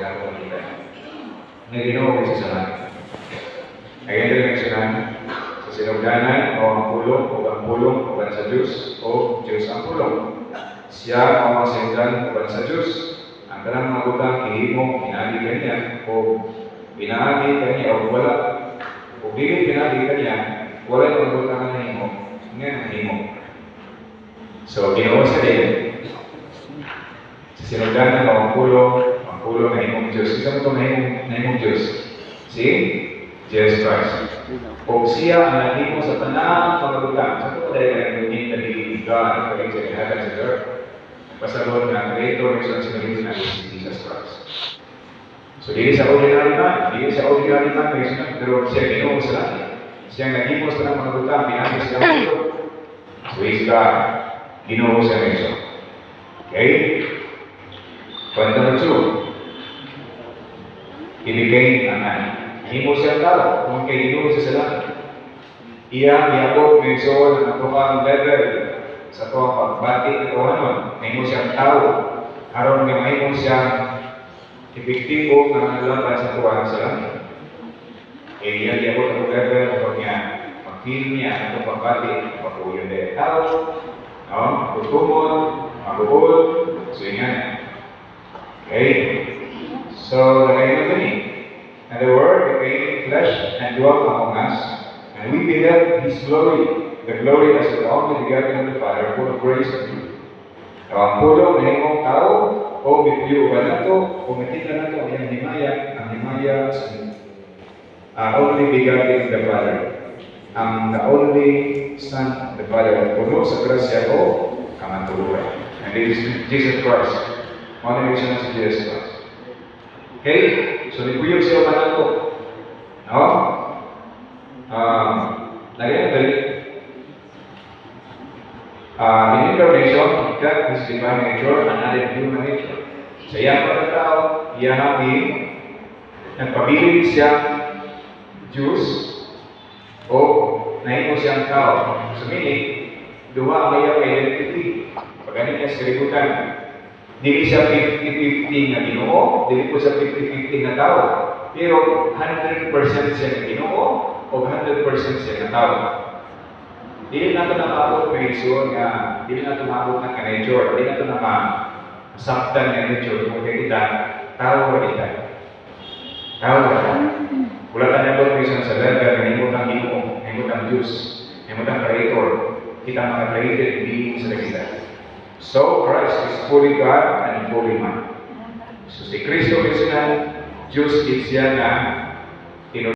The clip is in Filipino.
sa ato kita. Nga Ginoo kay sa salamat. Ngayon din mencionan sa sinugdanan o ang pulong o sa Diyos o Diyos ang pulong. Siya ang masinggan o sa Diyos. Ang tanang mga utang ihimo pinagi kanya o pinaagi kanya o wala. O bigay pinagi kanya, wala yung mga utang na himo. Ngayon ang himo. So, Ginoo sa din. Sa sinugdanan o ang pulong na himong Diyos. Isa mo ito na himong Diyos. See? Jesus Christ. Kung siya ang naghimo sa tanang pagkagutan, sa ito dahil ang naging naging God, ang sa heaven and earth, pasalon na creator ng sinunod na si Jesus Christ. So, hindi sa ordinary man, pero siya Ginoo sa langit. Siya ang naghimo sa tanang pagkagutan, pinagis siya ang ito. So, he's God. Ginoo sa Meso. Okay? Point number 2. He became a man. Himo siya tao, kung kay Ginoo sa salamat. Iya, iabot ng isoon ang tukang level sa tuwang pagbati ng Tuhanon. Himo siyang tao. Aron nga mahimo siyang epektibo nga nalaban sa Tuhan sa langit. Iya, iabot ang level kapag niya mag-feel niya ang itong pagbati, pag-uyon din tao, magtutumon, mag-uol, so yan. Okay? So, nakayon na niya. And the Word became flesh and dwelt among us, and we beheld His glory, the glory as of the only begotten of the Father, full of grace and truth. Ang pulong na himong tao, o mipiyuban na ito, o matikla na ito, ang himaya sa only begotten of the Father. Ang the only Son of the Father, puno sa grasya o kamantuluran. And this is Jesus Christ. Motivation sa Jesus Christ. Okay? So, nagpuyog siya pa na ito. No? Lagyan na dali. In incarnation, God is divine nature and added human nature. Sa iyang pagkatao, iyahabi, nagpabiling siya Diyos o nahimo siyang tao. So, meaning, duha ang iyang identity. Pagkanin niya sa kalibutan. Dili siya 50-50 na Ginoo, dili po siya 50-50 na tao. Pero 100% siya na Ginoo o 100% siya na tao. Dili nato nakabot ng isun nga, dili nato nakabot ng ka-nature, dili nato masaktan ng nature kung kita, tao ba kita? Tao ba? Wala tayo nabot ng isun sa level na himot ang Ginoo, himot ang Diyos, himot ang Creator, kita mga created beings sa kita. So, Christ is fully God and fully man. So, si Kristo is na Diyos is siya na